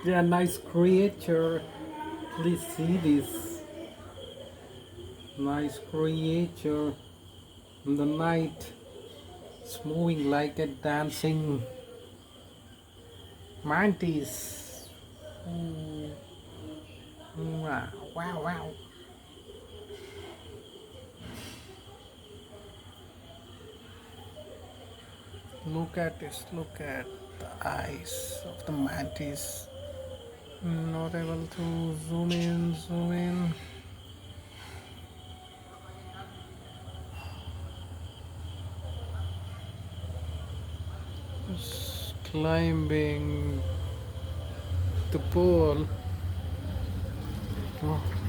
They are nice creature. Please see this nice creature in the night. It's moving like a dancing mantis. Ooh. Wow, wow, wow. Look at this, look at the eyes of the mantis. Not able to zoom in, zoom in. It's climbing the pole. Oh.